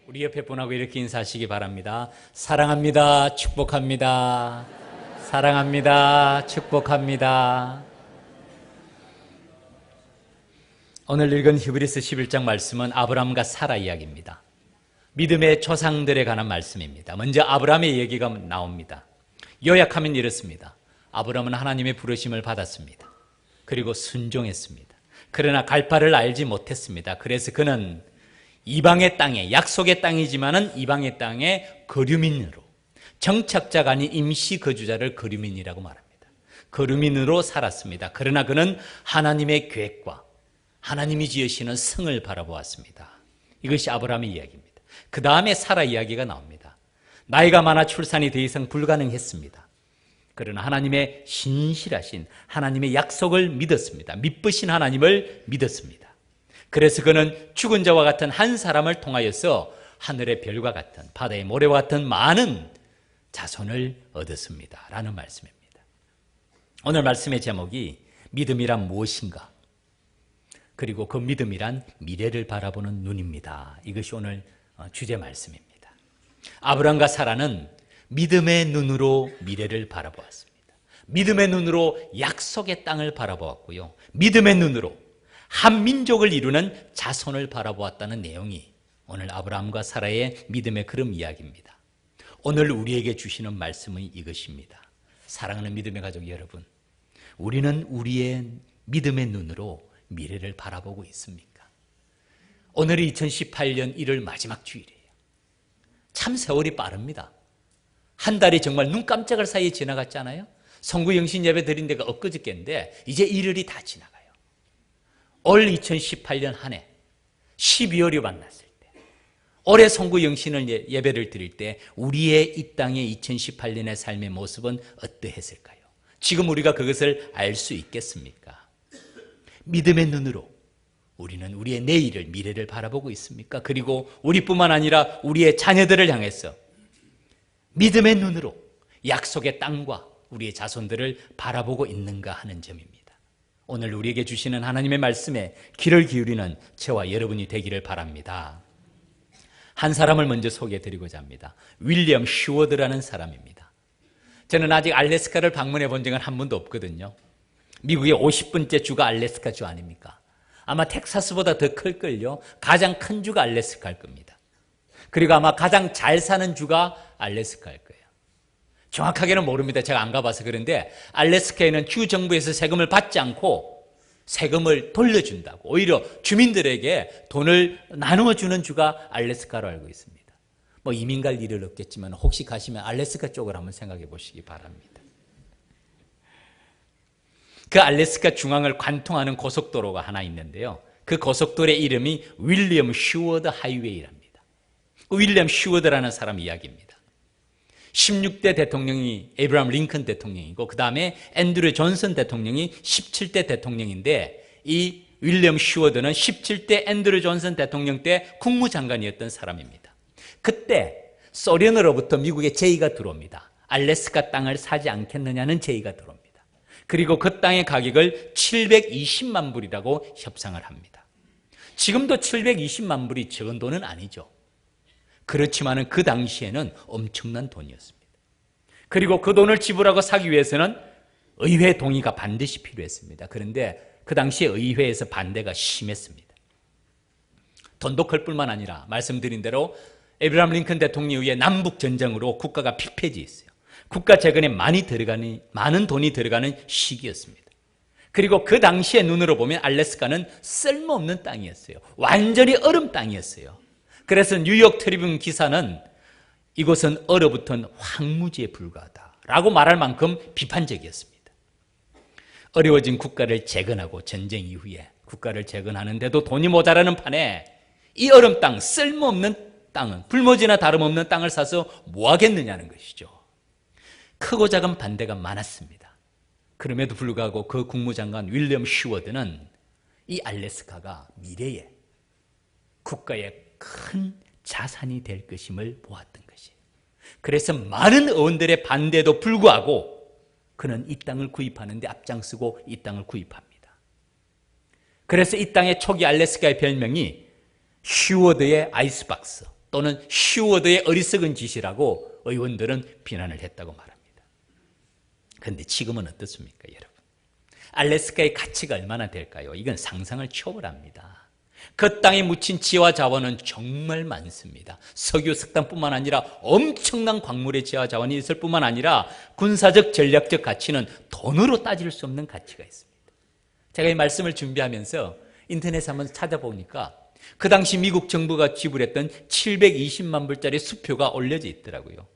우리 옆에 분하고 이렇게 인사하시기 바랍니다. 사랑합니다. 축복합니다. 사랑합니다. 축복합니다. 오늘 읽은 히브리서 11장 말씀은 아브라함과 사라 이야기입니다. 믿음의 조상들에 관한 말씀입니다. 먼저 아브라함의 얘기가 나옵니다. 요약하면 이렇습니다. 아브라함은 하나님의 부르심을 받았습니다. 그리고 순종했습니다. 그러나 갈 바를 알지 못했습니다. 그래서 그는 이방의 땅에, 약속의 땅이지만은 이방의 땅에 거류민으로, 정착자가 아닌 임시 거주자를 거류민이라고 말합니다. 거류민으로 살았습니다. 그러나 그는 하나님의 계획과 하나님이 지으시는 성을 바라보았습니다. 이것이 아브라함의 이야기입니다. 그 다음에 사라 이야기가 나옵니다. 나이가 많아 출산이 더 이상 불가능했습니다. 그러나 하나님의 신실하신 하나님의 약속을 믿었습니다. 믿으신 하나님을 믿었습니다. 그래서 그는 죽은 자와 같은 한 사람을 통하여서 하늘의 별과 같은 바다의 모래와 같은 많은 자손을 얻었습니다. 라는 말씀입니다. 오늘 말씀의 제목이 믿음이란 무엇인가? 그리고 그 믿음이란 미래를 바라보는 눈입니다. 이것이 오늘 주제 말씀입니다. 아브라함과 사라는 믿음의 눈으로 미래를 바라보았습니다. 믿음의 눈으로 약속의 땅을 바라보았고요. 믿음의 눈으로 한 민족을 이루는 자손을 바라보았다는 내용이 오늘 아브라함과 사라의 믿음의 그름 이야기입니다. 오늘 우리에게 주시는 말씀은 이것입니다. 사랑하는 믿음의 가족 여러분, 우리는 우리의 믿음의 눈으로 미래를 바라보고 있습니까? 오늘이 2018년 1월 마지막 주일이에요. 참 세월이 빠릅니다. 한 달이 정말 눈 깜짝할 사이에 지나갔잖아요. 성구영신 예배 드린 데가 엊그저께인데 이제 1월이 다 지나가요. 올 2018년 한 해 12월이 만났을 때, 올해 성구영신을 예배를 드릴 때 우리의 이 땅의 2018년의 삶의 모습은 어떠했을까요? 지금 우리가 그것을 알 수 있겠습니까? 믿음의 눈으로 우리는 우리의 내일을, 미래를 바라보고 있습니까? 그리고 우리뿐만 아니라 우리의 자녀들을 향해서 믿음의 눈으로 약속의 땅과 우리의 자손들을 바라보고 있는가 하는 점입니다. 오늘 우리에게 주시는 하나님의 말씀에 귀를 기울이는 저와 여러분이 되기를 바랍니다. 한 사람을 먼저 소개해드리고자 합니다. 윌리엄 슈워드라는 사람입니다. 저는 아직 알래스카를 방문해 본 적은 한 번도 없거든요. 미국의 50번째 주가 알래스카 주 아닙니까? 아마 텍사스보다 더 클걸요. 가장 큰 주가 알래스카일 겁니다. 그리고 아마 가장 잘 사는 주가 알래스카일 거예요. 정확하게는 모릅니다. 제가 안 가봐서. 그런데 알래스카에는 주 정부에서 세금을 받지 않고 세금을 돌려준다고, 오히려 주민들에게 돈을 나누어주는 주가 알래스카로 알고 있습니다. 뭐 이민 갈 일은 없겠지만 혹시 가시면 알래스카 쪽을 한번 생각해 보시기 바랍니다. 그 알래스카 중앙을 관통하는 고속도로가 하나 있는데요. 그 고속도로의 이름이 윌리엄 슈워드 하이웨이랍니다. 윌리엄 슈워드라는 사람 이야기입니다. 16대 대통령이 에이브라함 링컨 대통령이고 그 다음에 앤드류 존슨 대통령이 17대 대통령인데 이 윌리엄 슈워드는 17대 앤드류 존슨 대통령 때 국무장관이었던 사람입니다. 그때 소련으로부터 미국에 제의가 들어옵니다. 알래스카 땅을 사지 않겠느냐는 제의가 들어옵니다. 그리고 그 땅의 가격을 720만 불이라고 협상을 합니다. 지금도 720만 불이 적은 돈은 아니죠. 그렇지만 그 당시에는 엄청난 돈이었습니다. 그리고 그 돈을 지불하고 사기 위해서는 의회 동의가 반드시 필요했습니다. 그런데 그 당시에 의회에서 반대가 심했습니다. 돈도 클 뿐만 아니라 말씀드린 대로 에이브라함 링컨 대통령에 의해 남북 전쟁으로 국가가 핍해지었어요. 국가 재건에 많은 돈이 들어가는 시기였습니다. 그리고 그 당시의 눈으로 보면 알래스카는 쓸모없는 땅이었어요. 완전히 얼음 땅이었어요. 그래서 뉴욕 트리뷴 기사는 이곳은 얼어붙은 황무지에 불과하다라고 말할 만큼 비판적이었습니다. 어려워진 국가를 재건하고 전쟁 이후에 국가를 재건하는데도 돈이 모자라는 판에 이 얼음 땅, 쓸모없는 땅은 불모지나 다름없는 땅을 사서 뭐 하겠느냐는 것이죠. 크고 작은 반대가 많았습니다. 그럼에도 불구하고 그 국무장관 윌리엄 슈워드는 이 알래스카가 미래에 국가의 큰 자산이 될 것임을 보았던 것이에요. 그래서 많은 의원들의 반대에도 불구하고 그는 이 땅을 구입하는데 앞장서고 이 땅을 구입합니다. 그래서 이 땅의 초기 알래스카의 별명이 슈워드의 아이스박스, 또는 슈워드의 어리석은 짓이라고 의원들은 비난을 했다고 말합니다. 그런데 지금은 어떻습니까, 여러분? 알래스카의 가치가 얼마나 될까요? 이건 상상을 초월합니다. 그 땅에 묻힌 지와 자원은 정말 많습니다. 석유, 석탄뿐만 아니라 엄청난 광물의 지와 자원이 있을 뿐만 아니라 군사적, 전략적 가치는 돈으로 따질 수 없는 가치가 있습니다. 제가 이 말씀을 준비하면서 인터넷에 한번 찾아보니까 그 당시 미국 정부가 지불했던 720만 불짜리 수표가 올려져 있더라고요.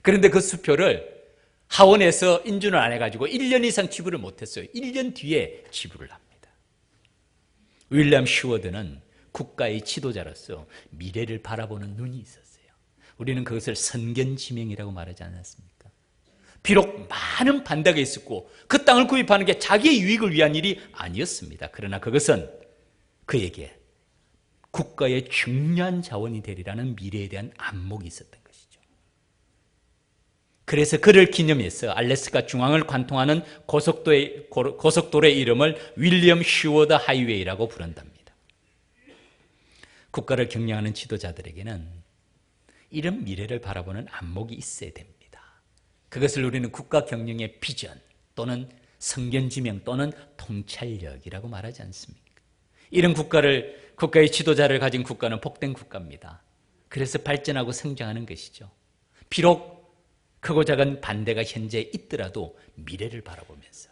그런데 그 수표를 하원에서 인준을 안 해가지고 1년 이상 지불을 못했어요. 1년 뒤에 지불을 합니다. 윌리엄 슈워드는 국가의 지도자로서 미래를 바라보는 눈이 있었어요. 우리는 그것을 선견지명이라고 말하지 않았습니까? 비록 많은 반대가 있었고 그 땅을 구입하는 게 자기의 유익을 위한 일이 아니었습니다. 그러나 그것은 그에게 국가의 중요한 자원이 되리라는 미래에 대한 안목이 있었던 것이죠. 그래서 그를 기념해서 알래스카 중앙을 관통하는 고속도로의 이름을 윌리엄 슈워드 하이웨이라고 부른답니다. 국가를 경영하는 지도자들에게는 이런 미래를 바라보는 안목이 있어야 됩니다. 그것을 우리는 국가 경영의 비전 또는 성견지명 또는 통찰력이라고 말하지 않습니까? 이런 국가의 지도자를 가진 국가는 복된 국가입니다. 그래서 발전하고 성장하는 것이죠. 비록 크고 작은 반대가 현재 있더라도 미래를 바라보면서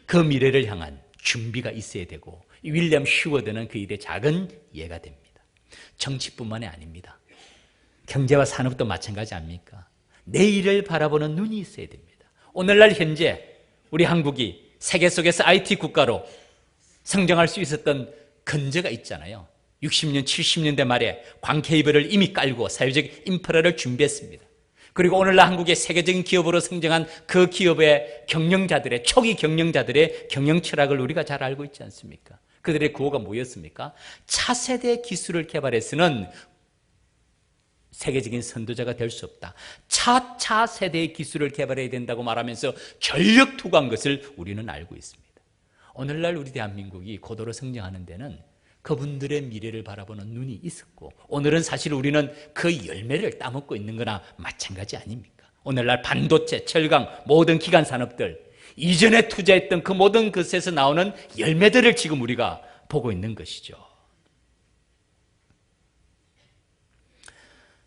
그 미래를 향한 준비가 있어야 되고 윌리엄 슈워드는 그 일의 작은 예가 됩니다. 정치뿐만이 아닙니다. 경제와 산업도 마찬가지 아닙니까? 내일을 바라보는 눈이 있어야 됩니다. 오늘날 현재 우리 한국이 세계 속에서 IT 국가로 성장할 수 있었던 근저가 있잖아요. 60년, 70년대 말에 광케이블을 이미 깔고 사회적 인프라를 준비했습니다. 그리고 오늘날 한국의 세계적인 기업으로 성장한 그 기업의 경영자들의 초기 경영자들의 경영 철학을 우리가 잘 알고 있지 않습니까? 그들의 구호가 뭐였습니까? 차세대 기술을 개발해서는 세계적인 선도자가 될 수 없다. 차세대의 기술을 개발해야 된다고 말하면서 전력 투구한 것을 우리는 알고 있습니다. 오늘날 우리 대한민국이 고도로 성장하는 데는 그분들의 미래를 바라보는 눈이 있었고 오늘은 사실 우리는 그 열매를 따먹고 있는 거나 마찬가지 아닙니까? 오늘날 반도체, 철강, 모든 기간 산업들 이전에 투자했던 그 모든 것에서 나오는 열매들을 지금 우리가 보고 있는 것이죠.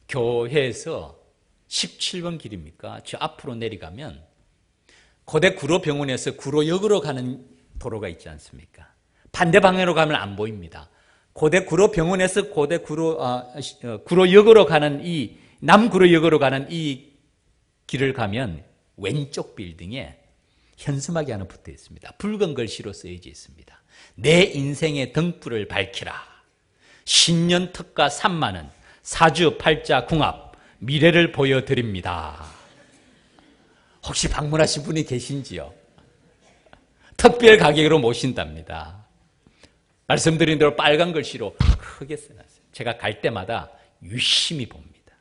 교회에서 17번 길입니까? 저 앞으로 내려가면 고대 구로병원에서 구로역으로 가는 도로가 있지 않습니까? 반대 방향으로 가면 안 보입니다. 고대 구로병원에서 구로역으로 가는 이 남구로역으로 가는 이 길을 가면 왼쪽 빌딩에 현수막이 하나 붙어 있습니다. 붉은 글씨로 쓰여져 있습니다. 내 인생의 등불을 밝히라. 신년 특가 3만 원, 사주 팔자 궁합, 미래를 보여드립니다. 혹시 방문하신 분이 계신지요? 특별 가격으로 모신답니다. 말씀드린 대로 빨간 글씨로 크게 써놨어요. 제가 갈 때마다 유심히 봅니다.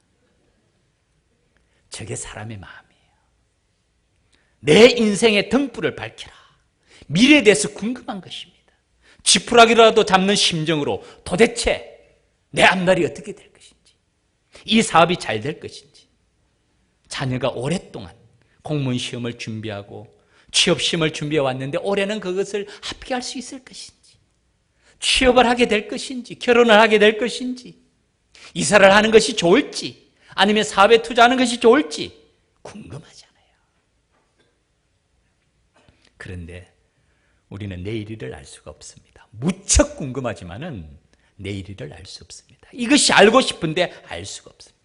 저게 사람의 마음이에요. 내 인생의 등불을 밝혀라. 미래에 대해서 궁금한 것입니다. 지푸라기라도 잡는 심정으로 도대체 내 앞날이 어떻게 될 것인지, 이 사업이 잘 될 것인지, 자녀가 오랫동안 공무원 시험을 준비하고 취업 시험을 준비해 왔는데 올해는 그것을 합격할 수 있을 것인지, 취업을 하게 될 것인지, 결혼을 하게 될 것인지, 이사를 하는 것이 좋을지, 아니면 사업에 투자하는 것이 좋을지 궁금하잖아요. 그런데 우리는 내일을 알 수가 없습니다. 무척 궁금하지만은 내일을 알 수 없습니다. 이것이 알고 싶은데 알 수가 없습니다.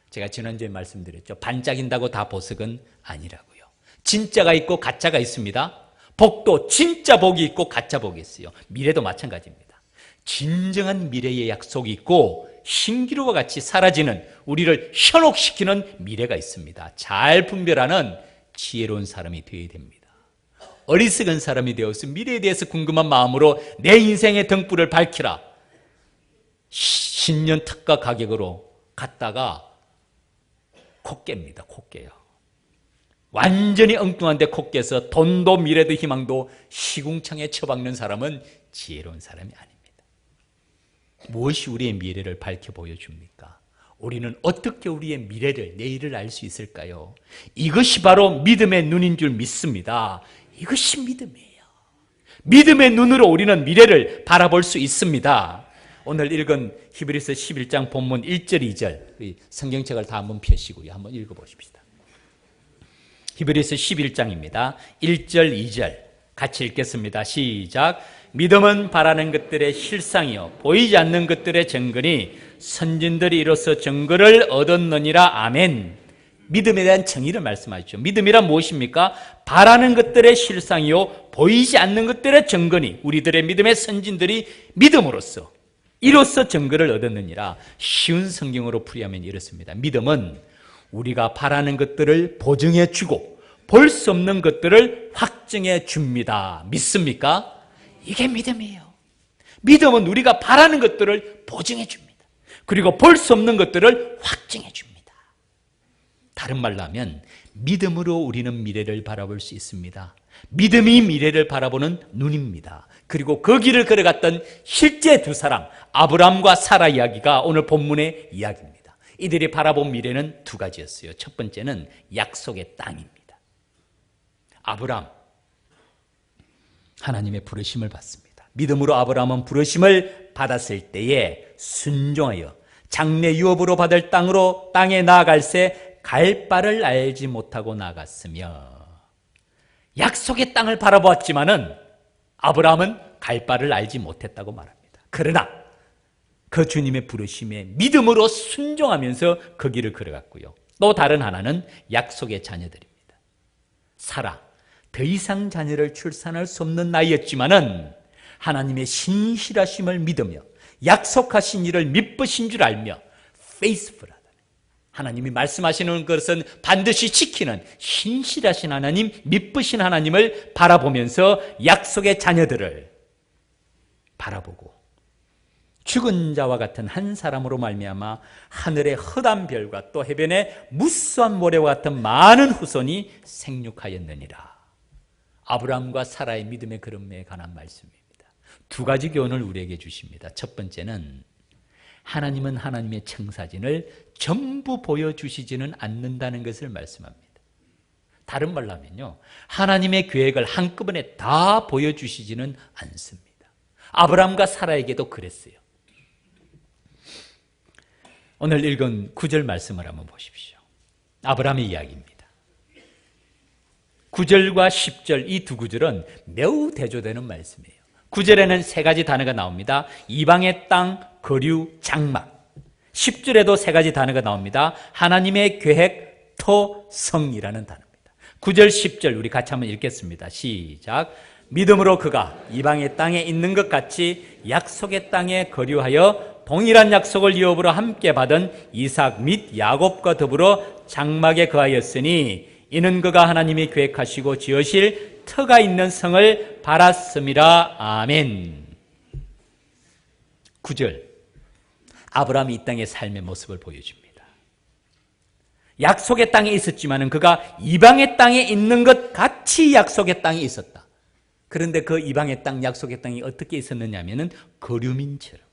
제가 지난주에 말씀드렸죠. 반짝인다고 다 보석은 아니라고요. 진짜가 있고 가짜가 있습니다. 복도 진짜 복이 있고 가짜 복이 있어요. 미래도 마찬가지입니다. 진정한 미래의 약속이 있고 신기루와 같이 사라지는, 우리를 현혹시키는 미래가 있습니다. 잘 분별하는 지혜로운 사람이 되어야 됩니다. 어리석은 사람이 되어서 미래에 대해서 궁금한 마음으로 내 인생의 등불을 밝히라. 신년 특가 가격으로 갔다가 코 깹니다. 코 깨요. 완전히 엉뚱한데 코 깨서 돈도 미래도 희망도 시궁창에 처박는 사람은 지혜로운 사람이 아닙니다. 무엇이 우리의 미래를 밝혀 보여줍니까? 우리는 어떻게 우리의 미래를, 내일을 알 수 있을까요? 이것이 바로 믿음의 눈인 줄 믿습니다. 이것이 믿음이에요. 믿음의 눈으로 우리는 미래를 바라볼 수 있습니다. 오늘 읽은 히브리서 11장 본문 1절, 2절 성경책을 다 한번 펴시고요. 한번 읽어보십시다. 히브리서 11장입니다. 1절, 2절 같이 읽겠습니다. 시작. 믿음은 바라는 것들의 실상이요 보이지 않는 것들의 증거니 선진들이 이로써 증거를 얻었느니라. 아멘. 믿음에 대한 정의를 말씀하시죠. 믿음이란 무엇입니까? 바라는 것들의 실상이요 보이지 않는 것들의 증거니 우리들의 믿음의 선진들이 믿음으로써 이로써 증거를 얻었느니라. 쉬운 성경으로 풀이하면 이렇습니다. 믿음은 우리가 바라는 것들을 보증해 주고 볼 수 없는 것들을 확증해 줍니다. 믿습니까? 이게 믿음이에요. 믿음은 우리가 바라는 것들을 보증해 줍니다. 그리고 볼 수 없는 것들을 확증해 줍니다. 다른 말로 하면 믿음으로 우리는 미래를 바라볼 수 있습니다. 믿음이 미래를 바라보는 눈입니다. 그리고 그 길을 걸어갔던 실제 두 사람, 아브라함과 사라 이야기가 오늘 본문의 이야기입니다. 이들이 바라본 미래는 두 가지였어요. 첫 번째는 약속의 땅입니다. 아브라함, 하나님의 부르심을 받습니다. 믿음으로 아브라함은 부르심을 받았을 때에 순종하여 장래 유업으로 받을 땅에 나아갈새 갈 바를 알지 못하고 나갔으며, 약속의 땅을 바라보았지만은 아브라함은 갈 바를 알지 못했다고 말합니다. 그러나 그 주님의 부르심에 믿음으로 순종하면서 그 길을 걸어갔고요. 또 다른 하나는 약속의 자녀들입니다. 사라, 더 이상 자녀를 출산할 수 없는 나이였지만은 하나님의 신실하심을 믿으며 약속하신 일을 믿으신 줄 알며 faithful하다. 하나님이 말씀하시는 것은 반드시 지키는 신실하신 하나님, 믿으신 하나님을 바라보면서 약속의 자녀들을 바라보고 죽은 자와 같은 한 사람으로 말미암아 하늘의 헛한 별과 또 해변의 무수한 모래와 같은 많은 후손이 생육하였느니라. 아브라함과 사라의 믿음의 걸음에 관한 말씀입니다. 두 가지 교훈을 우리에게 주십니다. 첫 번째는 하나님은 하나님의 청사진을 전부 보여주시지는 않는다는 것을 말씀합니다. 다른 말로 하면요, 하나님의 계획을 한꺼번에 다 보여주시지는 않습니다. 아브라함과 사라에게도 그랬어요. 오늘 읽은 9절 말씀을 한번 보십시오. 아브라함의 이야기입니다. 9절과 10절 이 두 구절은 매우 대조되는 말씀이에요. 9절에는 세 가지 단어가 나옵니다. 이방의 땅, 거류, 장막. 10절에도 세 가지 단어가 나옵니다. 하나님의 계획, 토, 성이라는 단어입니다. 9절, 10절 우리 같이 한번 읽겠습니다. 시작. 믿음으로 그가 이방의 땅에 있는 것 같이 약속의 땅에 거류하여 동일한 약속을 유업으로 함께 받은 이삭 및 야곱과 더불어 장막에 거하였으니 이는 그가 하나님이 계획하시고 지으실 터가 있는 성을 바랐음이라. 아멘. 9절, 아브라함이 이 땅의 삶의 모습을 보여줍니다. 약속의 땅에 있었지만 그가 이방의 땅에 있는 것 같이 약속의 땅에 있었다. 그런데 그 이방의 땅, 약속의 땅이 어떻게 있었느냐 하면은 거류민처럼.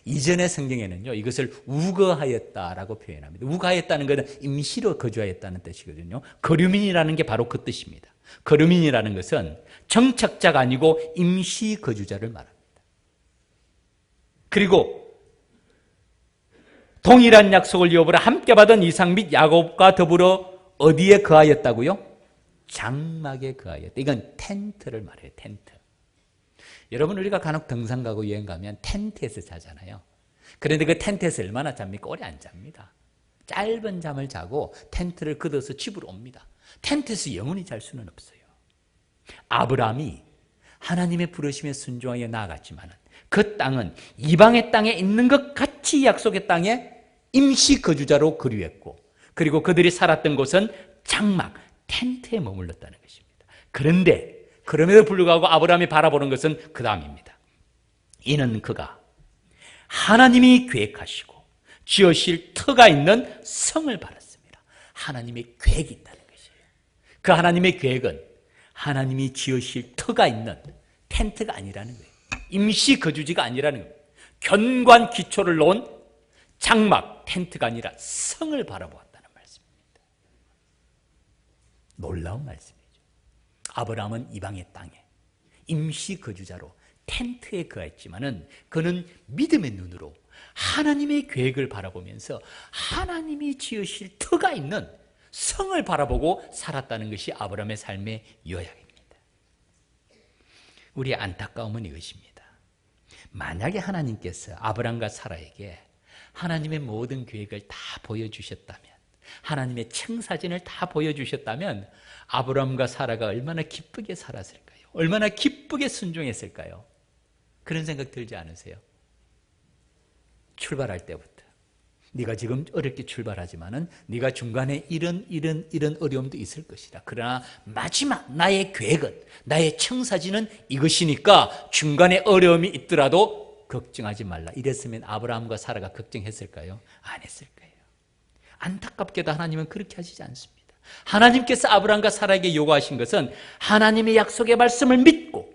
이전의 성경에는요, 이것을 우거하였다라고 표현합니다. 우거하였다는 것은 임시로 거주하였다는 뜻이거든요. 거류민이라는 게 바로 그 뜻입니다. 거류민이라는 것은 정착자가 아니고 임시 거주자를 말합니다. 그리고 동일한 약속을 유업으로 함께 받은 이삭 및 야곱과 더불어 어디에 거하였다고요? 장막에 거하였다. 이건 텐트를 말해요. 텐트. 여러분, 우리가 간혹 등산 가고 여행 가면 텐트에서 자잖아요. 그런데 그 텐트에서 얼마나 잡니까? 오래 안 잡니다. 짧은 잠을 자고 텐트를 걷어서 집으로 옵니다. 텐트에서 영원히 잘 수는 없어요. 아브라함이 하나님의 부르심에 순종하여 나아갔지만 그 땅은 이방의 땅에 있는 것 같이 약속의 땅에 임시 거주자로 거류했고, 그리고 그들이 살았던 곳은 장막, 텐트에 머물렀다는 것입니다. 그런데 그럼에도 불구하고 아브라함이 바라보는 것은 그 다음입니다. 이는 그가 하나님이 계획하시고 지으실 터가 있는 성을 바랐습니다. 하나님의 계획이 있다는 것이에요. 그 하나님의 계획은 하나님이 지으실 터가 있는 텐트가 아니라는 거예요. 임시 거주지가 아니라는 거예요. 견고한 기초를 놓은 장막, 텐트가 아니라 성을 바라보았다는 말씀입니다. 놀라운 말씀이죠. 아브라함은 이방의 땅에 임시 거주자로 텐트에 거했지만은 그는 믿음의 눈으로 하나님의 계획을 바라보면서 하나님이 지으실 터가 있는 성을 바라보고 살았다는 것이 아브라함의 삶의 요약입니다. 우리의 안타까움은 이것입니다. 만약에 하나님께서 아브라함과 사라에게 하나님의 모든 계획을 다 보여주셨다면, 하나님의 청사진을 다 보여주셨다면 아브라함과 사라가 얼마나 기쁘게 살았을까요? 얼마나 기쁘게 순종했을까요? 그런 생각 들지 않으세요? 출발할 때부터 네가 지금 어렵게 출발하지만은 네가 중간에 이런 어려움도 있을 것이다. 그러나 마지막 나의 계획은, 나의 청사진은 이것이니까 중간에 어려움이 있더라도 걱정하지 말라. 이랬으면 아브라함과 사라가 걱정했을까요? 안 했을 거예요. 안타깝게도 하나님은 그렇게 하시지 않습니다. 하나님께서 아브라함과 사라에게 요구하신 것은 하나님의 약속의 말씀을 믿고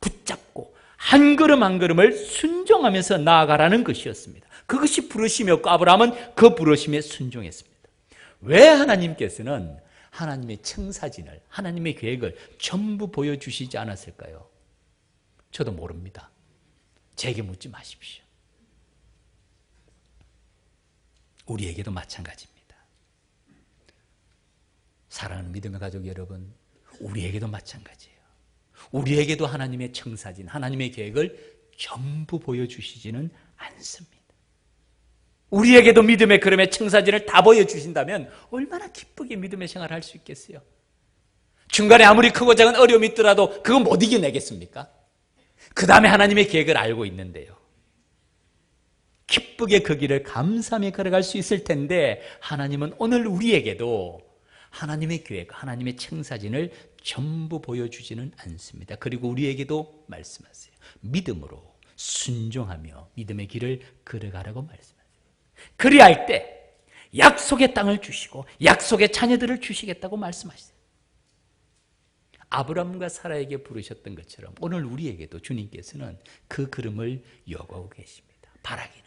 붙잡고 한 걸음 한 걸음을 순종하면서 나아가라는 것이었습니다. 그것이 부르심이었고 아브라함은 그 부르심에 순종했습니다. 왜 하나님께서는 하나님의 청사진을, 하나님의 계획을 전부 보여주시지 않았을까요? 저도 모릅니다. 제게 묻지 마십시오. 우리에게도 마찬가지입니다. 사랑하는 믿음의 가족 여러분, 우리에게도 마찬가지예요. 우리에게도 하나님의 청사진, 하나님의 계획을 전부 보여주시지는 않습니다. 우리에게도 믿음의 걸음의 청사진을 다 보여주신다면 얼마나 기쁘게 믿음의 생활을 할 수 있겠어요? 중간에 아무리 크고 작은 어려움이 있더라도 그거 못 이겨내겠습니까? 그 다음에 하나님의 계획을 알고 있는데요. 기쁘게 그 길을 감사하며 걸어갈 수 있을 텐데 하나님은 오늘 우리에게도 하나님의 계획, 하나님의 청사진을 전부 보여주지는 않습니다. 그리고 우리에게도 말씀하세요. 믿음으로 순종하며 믿음의 길을 걸어가라고 말씀하세요. 그리할 때 약속의 땅을 주시고 약속의 자녀들을 주시겠다고 말씀하세요. 아브라함과 사라에게 부르셨던 것처럼 오늘 우리에게도 주님께서는 그 걸음을 요구하고 계십니다. 바라기는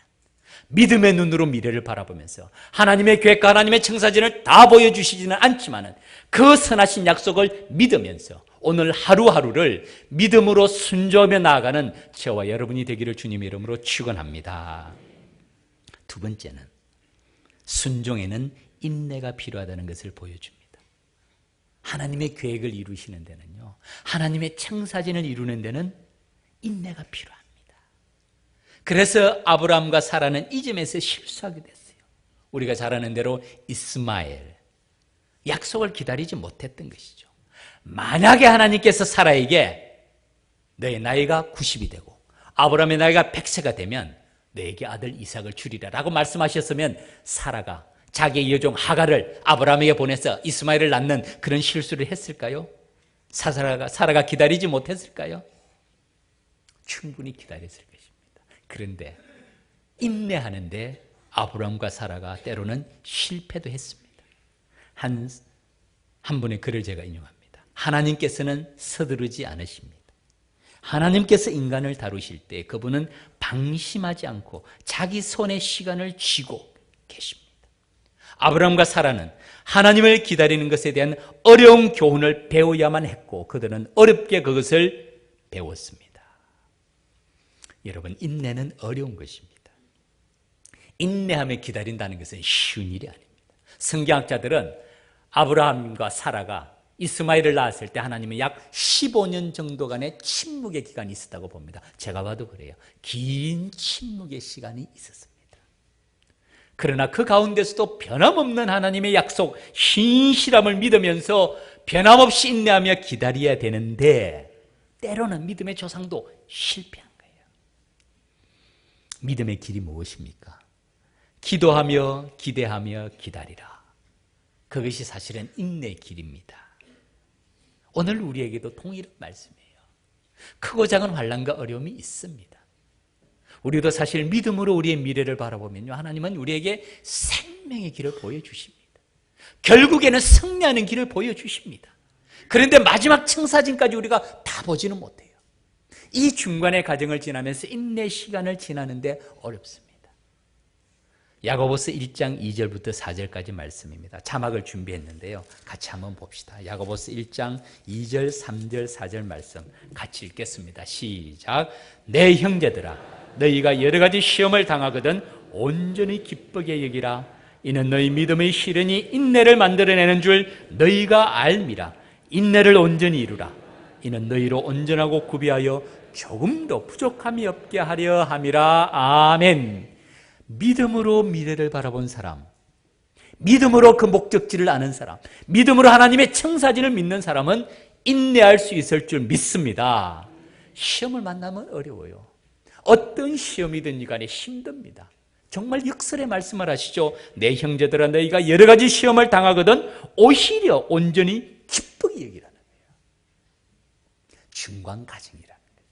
믿음의 눈으로 미래를 바라보면서 하나님의 계획과 하나님의 청사진을 다 보여주시지는 않지만 그 선하신 약속을 믿으면서 오늘 하루하루를 믿음으로 순종하며 나아가는 저와 여러분이 되기를 주님의 이름으로 축원합니다. 두 번째는 순종에는 인내가 필요하다는 것을 보여줍니다. 하나님의 계획을 이루시는 데는요, 하나님의 청사진을 이루는 데는 인내가 필요합니다. 그래서 아브라함과 사라는 이 점에서 실수하게 됐어요. 우리가 잘 아는 대로 이스마엘, 약속을 기다리지 못했던 것이죠. 만약에 하나님께서 사라에게 너의 나이가 90이 되고 아브라함의 나이가 100세가 되면 너에게 아들 이삭을 주리라 라고 말씀하셨으면 사라가 자기의 여종 하갈을 아브라함에게 보내서 이스마엘을 낳는 그런 실수를 했을까요? 사라가 기다리지 못했을까요? 충분히 기다렸을 것입니다. 그런데 인내하는데 아브라함과 사라가 때로는 실패도 했습니다. 한 분의 글을 제가 인용합니다. 하나님께서는 서두르지 않으십니다. 하나님께서 인간을 다루실 때 그분은 방심하지 않고 자기 손에 시간을 쥐고 계십니다. 아브라함과 사라는 하나님을 기다리는 것에 대한 어려운 교훈을 배워야만 했고 그들은 어렵게 그것을 배웠습니다. 여러분, 인내는 어려운 것입니다. 인내하며 기다린다는 것은 쉬운 일이 아닙니다. 성경학자들은 아브라함과 사라가 이스마엘을 낳았을 때 하나님은 약 15년 정도간의 침묵의 기간이 있었다고 봅니다. 제가 봐도 그래요. 긴 침묵의 시간이 있었습니다. 그러나 그 가운데서도 변함없는 하나님의 약속, 신실함을 믿으면서 변함없이 인내하며 기다려야 되는데 때로는 믿음의 조상도 실패한 거예요. 믿음의 길이 무엇입니까? 기도하며 기대하며 기다리라. 그것이 사실은 인내의 길입니다. 오늘 우리에게도 동일한 말씀이에요. 크고 작은 환난과 어려움이 있습니다. 우리도 사실 믿음으로 우리의 미래를 바라보면요, 하나님은 우리에게 생명의 길을 보여주십니다. 결국에는 승리하는 길을 보여주십니다. 그런데 마지막 청사진까지 우리가 다 보지는 못해요. 이 중간의 과정을 지나면서 인내 시간을 지나는데 어렵습니다. 야고보서 1장 2절부터 4절까지 말씀입니다. 자막을 준비했는데요. 같이 한번 봅시다. 야고보서 1장 2절, 3절, 4절 말씀 같이 읽겠습니다. 시작. 내 형제들아, 너희가 여러 가지 시험을 당하거든 온전히 기쁘게 여기라. 이는 너희 믿음의 시련이 인내를 만들어내는 줄 너희가 알미라. 인내를 온전히 이루라. 이는 너희로 온전하고 구비하여 조금도 부족함이 없게 하려 함이라. 아멘. 믿음으로 미래를 바라본 사람, 믿음으로 그 목적지를 아는 사람, 믿음으로 하나님의 청사진을 믿는 사람은 인내할 수 있을 줄 믿습니다. 시험을 만나면 어려워요. 어떤 시험이든 간에 힘듭니다. 정말 역설의 말씀을 하시죠. 내 형제들아, 너희가 여러 가지 시험을 당하거든 오히려 온전히 기쁘게 여기라는 거예요. 중간 과정이라는 거예요.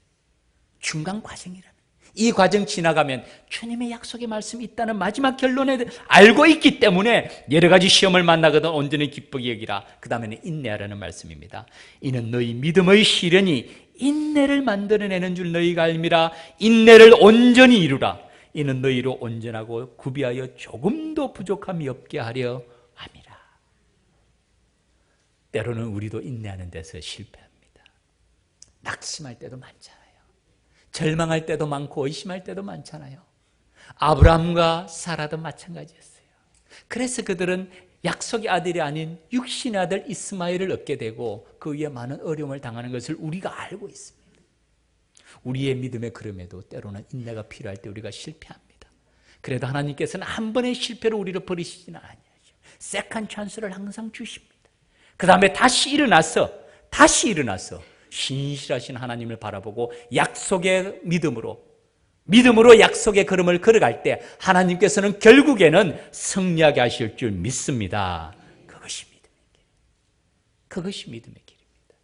중간 과정이라는 거예요. 이 과정 지나가면 주님의 약속의 말씀이 있다는 마지막 결론에 알고 있기 때문에 여러 가지 시험을 만나거든 온전히 기쁘게 여기라. 그 다음에는 인내하라는 말씀입니다. 이는 너희 믿음의 시련이 인내를 만들어내는 줄 너희가 알미라. 인내를 온전히 이루라. 이는 너희로 온전하고 구비하여 조금도 부족함이 없게 하려 함이라. 때로는 우리도 인내하는 데서 실패합니다. 낙심할 때도 많잖아요. 절망할 때도 많고 의심할 때도 많잖아요. 아브라함과 사라도 마찬가지였어요. 그래서 그들은 약속의 아들이 아닌 육신의 아들 이스마엘을 얻게 되고 그 위에 많은 어려움을 당하는 것을 우리가 알고 있습니다. 우리의 믿음의 걸음에도 때로는 인내가 필요할 때 우리가 실패합니다. 그래도 하나님께서는 한 번의 실패로 우리를 버리시지는 않아요. 세컨 찬스를 항상 주십니다. 그 다음에 다시 일어나서 신실하신 하나님을 바라보고 약속의 믿음으로 약속의 걸음을 걸어갈 때 하나님께서는 결국에는 승리하게 하실 줄 믿습니다. 그것이 믿음의 길입니다.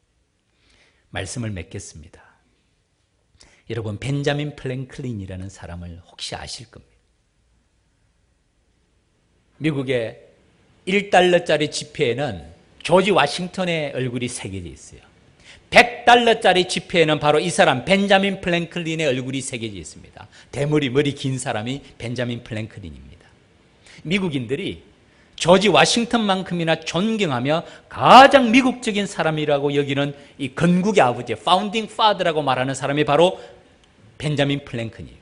말씀을 맺겠습니다. 여러분, 벤자민 플랭클린이라는 사람을 혹시 아실 겁니다. 미국의 1달러짜리 지폐에는 조지 워싱턴의 얼굴이 새겨져 있어요. 100달러짜리 지폐에는 바로 이 사람 벤자민 플랭클린의 얼굴이 새겨져 있습니다. 머리 긴 사람이 벤자민 플랭클린입니다. 미국인들이 조지 워싱턴만큼이나 존경하며 가장 미국적인 사람이라고 여기는 이 건국의 아버지, 파운딩 파더라고 말하는 사람이 바로 벤자민 플랭클린이에요.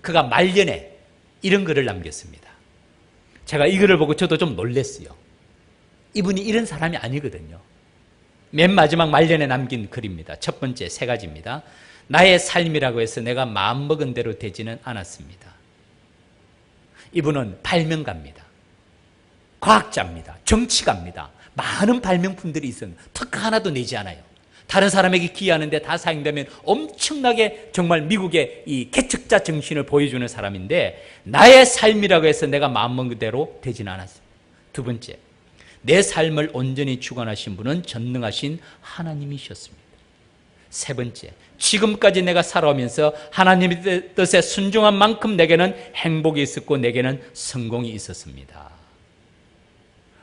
그가 말년에 이런 글을 남겼습니다. 제가 이 글을 보고 저도 좀 놀랐어요. 이분이 이런 사람이 아니거든요. 맨 마지막 말년에 남긴 글입니다. 첫 번째, 세 가지입니다. 나의 삶이라고 해서 내가 마음먹은 대로 되지는 않았습니다. 이분은 발명가입니다. 과학자입니다. 정치가입니다. 많은 발명품들이 있었는데 특허 하나도 내지 않아요. 다른 사람에게 기여하는데 다 사용되면 엄청나게 정말 미국의 이 개척자 정신을 보여주는 사람인데 나의 삶이라고 해서 내가 마음먹은 대로 되지는 않았습니다. 두 번째, 내 삶을 온전히 주관하신 분은 전능하신 하나님이셨습니다. 세 번째, 지금까지 내가 살아오면서 하나님의 뜻에 순종한 만큼 내게는 행복이 있었고 내게는 성공이 있었습니다.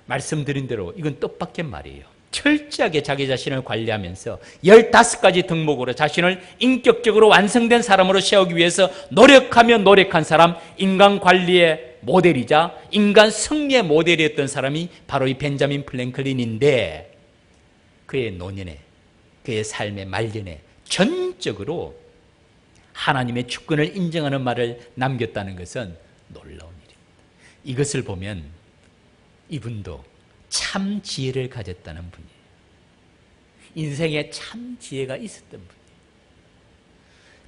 말씀드린 대로 이건 뜻밖의 말이에요. 철저하게 자기 자신을 관리하면서 15가지 덕목으로 자신을 인격적으로 완성된 사람으로 세우기 위해서 노력한 사람, 인간 관리의 모델이자 인간 승리의 모델이었던 사람이 바로 이 벤자민 플랭클린인데 그의 노년에, 그의 삶의 말년에 전적으로 하나님의 주권을 인정하는 말을 남겼다는 것은 놀라운 일입니다. 이것을 보면 이분도 참 지혜를 가졌다는 분이에요. 인생에 참 지혜가 있었던 분이에요.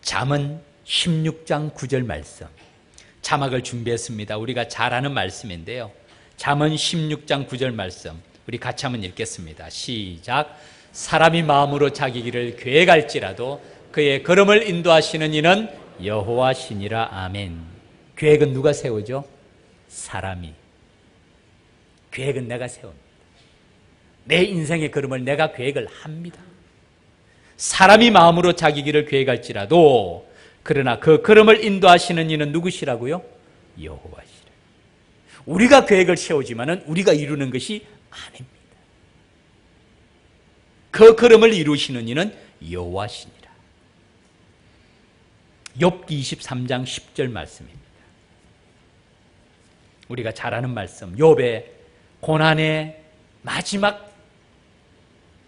잠언 16장 9절 말씀, 자막을 준비했습니다. 우리가 잘 아는 말씀인데요. 잠언 16장 9절 말씀 우리 같이 한번 읽겠습니다. 시작. 사람이 마음으로 자기 길을 계획할지라도 그의 걸음을 인도하시는 이는 여호와시니라. 아멘. 계획은 누가 세우죠? 사람이. 계획은 내가 세웁니다. 내 인생의 걸음을 내가 계획을 합니다. 사람이 마음으로 자기 길을 계획할지라도 그러나 그 걸음을 인도하시는 이는 누구시라고요? 여호와시라. 우리가 계획을 세우지만은 우리가 이루는 것이 아닙니다. 그 걸음을 이루시는 이는 여호와시니라. 욥기 23장 10절 말씀입니다. 우리가 잘 아는 말씀, 욥의 고난의 마지막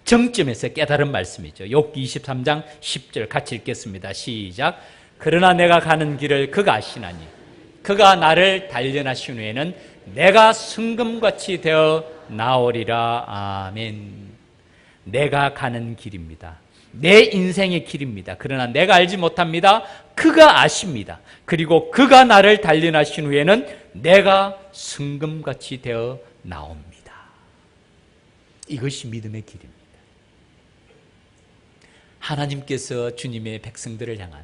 정점에서 깨달은 말씀이죠. 욥기 23장 10절 같이 읽겠습니다. 시작. 그러나 내가 가는 길을 그가 아시나니 그가 나를 단련하신 후에는 내가 순금같이 되어 나오리라. 아멘. 내가 가는 길입니다. 내 인생의 길입니다. 그러나 내가 알지 못합니다. 그가 아십니다. 그리고 그가 나를 단련하신 후에는 내가 순금같이 되어 나옵니다. 이것이 믿음의 길입니다. 하나님께서 주님의 백성들을 향한,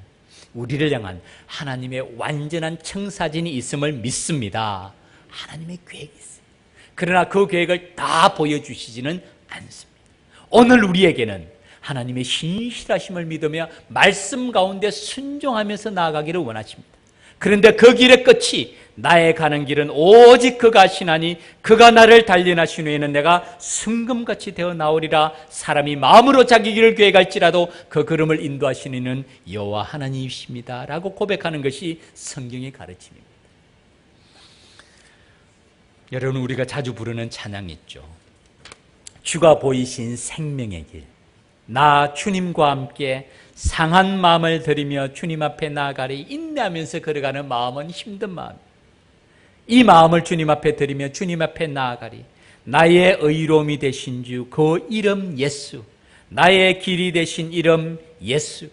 우리를 향한 하나님의 완전한 청사진이 있음을 믿습니다. 하나님의 계획이 있어요. 그러나 그 계획을 다 보여주시지는 않습니다. 오늘 우리에게는 하나님의 신실하심을 믿으며 말씀 가운데 순종하면서 나아가기를 원하십니다. 그런데 그 길의 끝이 나의 가는 길은 오직 그가 하시나니 그가 나를 단련하신 후에는 내가 순금같이 되어 나오리라. 사람이 마음으로 자기 길을 계획할지라도 그 걸음을 인도하시는 이는 여호와 하나님이십니다 라고 고백하는 것이 성경의 가르침입니다. 여러분, 우리가 자주 부르는 찬양이 있죠. 주가 보이신 생명의 길, 나 주님과 함께 상한 마음을 들이며 주님 앞에 나아가리. 인내하면서 걸어가는 마음은 힘든 마음입니다. 이 마음을 주님 앞에 드리며 주님 앞에 나아가리. 나의 의로움이 되신 주, 그 이름 예수, 나의 길이 되신 이름 예수,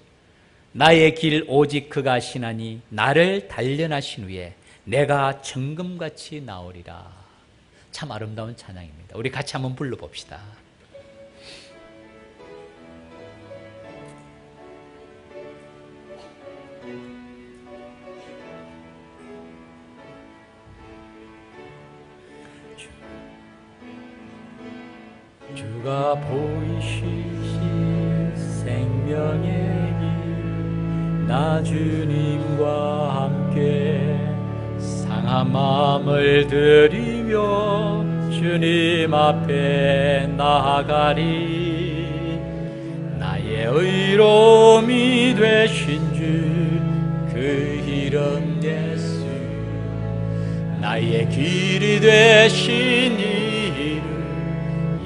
나의 길 오직 그가 하시나니 나를 단련하신 후에 내가 정금같이 나오리라. 참 아름다운 찬양입니다. 우리 같이 한번 불러봅시다. 주가 보이시신 생명의 길, 나 주님과 함께 상한 마음을 들이며 주님 앞에 나아가리. 나의 의로움이 되신 주, 그 이름 예수, 나의 길이 되신 이름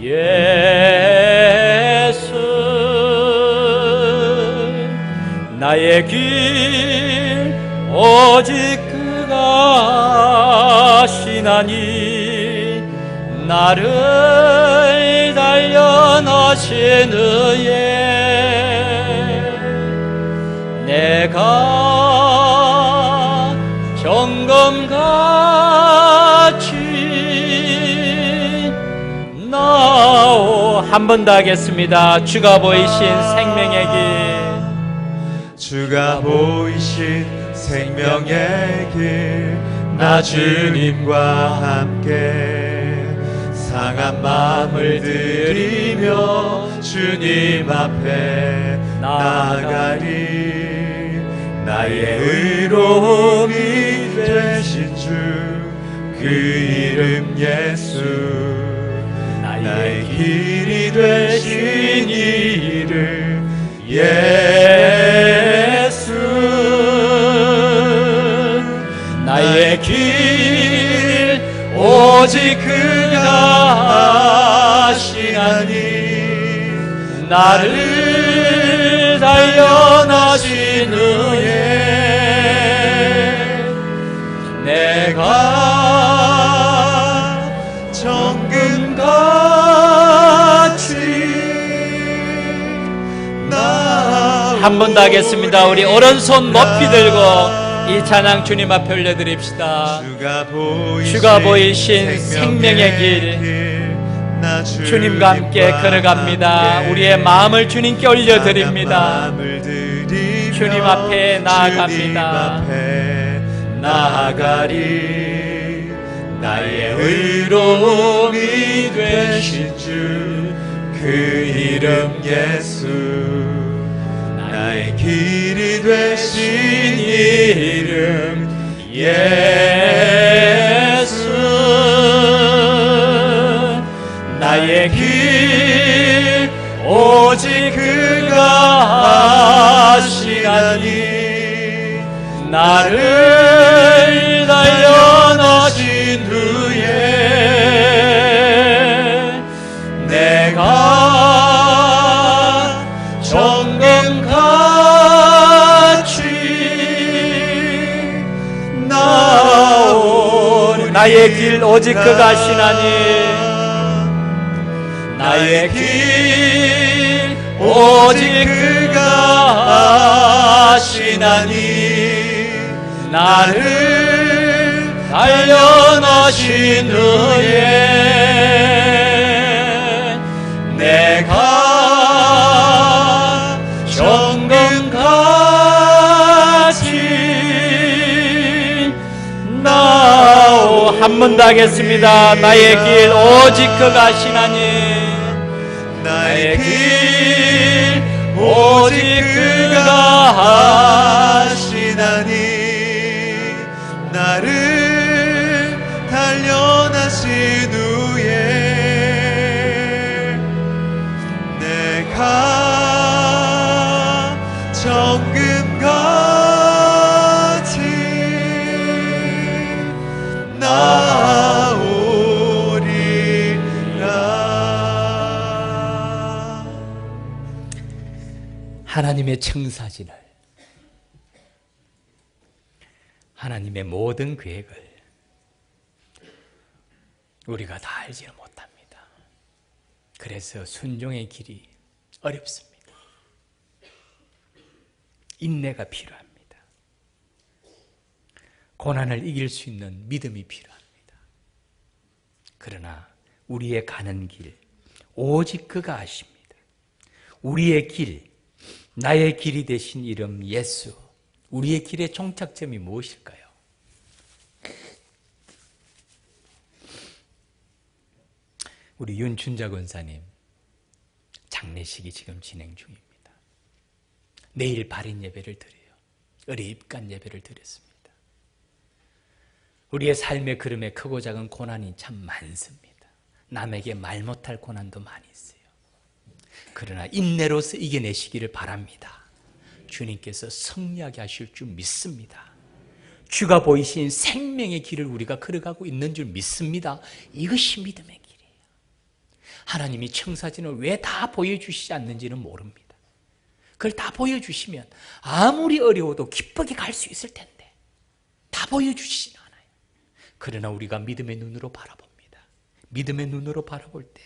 예수, 나의 길 오직 그가 하시나니 나를 단련하신 후에 내가 정금같이 한 번 더 하겠습니다. 주가 보이신 생명의 길, 주가 보이신 생명의 길, 나 주님과 함께 상한 마음을 들이며 주님 앞에 나아가리. 나의 의로움이 되신 주, 그 이름 예수, 나의 길이 되신 이름 예수, 나의 길 오직 그가 하시나니 나를 단련하신 후에 내가 정금같이 한 번 더 하겠습니다. 우리 오른손 높이 들고 이 찬양 주님 앞에 올려드립시다. 주가 보이신 생명의 길, 주님과 함께 걸어갑니다. 우리의 마음을 주님께 올려드립니다. 주님 앞에 나아갑니다. 나아가리. 나의 의로움이 되신 주, 그 이름 예수, 나의 길이 되신 이름 예수, 나의 길 오직 그가 하시나니 나를 단련하신 후에 내가 정금같이 나오니 나의 길 오직 그가 하시나니 나의 길 오직 그가 하시나니 나를 단련하신 후에 내가 정금같이 나오. 한 번 더 하겠습니다. 나의 길 오직 그가 하시나니 나의 길 오직 그가 하시나니 나를 단련하신 후에 내가 정금같이 나오리라. 하나님의 청사진을, 하나님의 모든 계획을 우리가 다 알지는 못합니다. 그래서 순종의 길이 어렵습니다. 인내가 필요합니다. 고난을 이길 수 있는 믿음이 필요합니다. 그러나 우리의 가는 길 오직 그가 아십니다. 우리의 길, 나의 길이 되신 이름 예수, 우리의 길의 종착점이 무엇일까요? 우리 윤춘자 권사님 장례식이 지금 진행 중입니다. 내일 발인 예배를 드려요. 어제 입간 예배를 드렸습니다. 우리의 삶의 걸음에 크고 작은 고난이 참 많습니다. 남에게 말 못할 고난도 많이 있어요. 그러나 인내로서 이겨내시기를 바랍니다. 주님께서 승리하게 하실 줄 믿습니다. 주가 보이신 생명의 길을 우리가 걸어가고 있는 줄 믿습니다. 이것이 믿음의 길이에요. 하나님이 청사진을 왜 다 보여주시지 않는지는 모릅니다. 그걸 다 보여주시면 아무리 어려워도 기쁘게 갈 수 있을 텐데 다 보여주시지는 않아요. 그러나 우리가 믿음의 눈으로 바라봅니다. 믿음의 눈으로 바라볼 때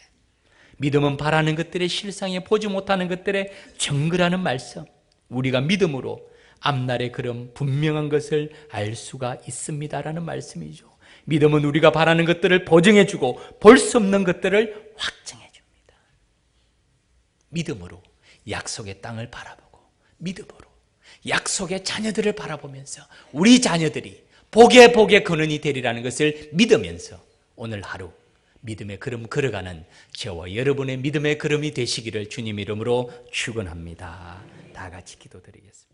믿음은 바라는 것들의 실상에 보지 못하는 것들의 정글하는 말씀, 우리가 믿음으로 앞날의 그런 분명한 것을 알 수가 있습니다라는 말씀이죠. 믿음은 우리가 바라는 것들을 보증해주고 볼 수 없는 것들을 확증해줍니다. 믿음으로 약속의 땅을 바라보고 믿음으로 약속의 자녀들을 바라보면서 우리 자녀들이 복의 근원이 되리라는 것을 믿으면서 오늘 하루 믿음의 걸음 걸어가는 저와 여러분의 믿음의 걸음이 되시기를 주님 이름으로 축원합니다. 다 같이 기도드리겠습니다.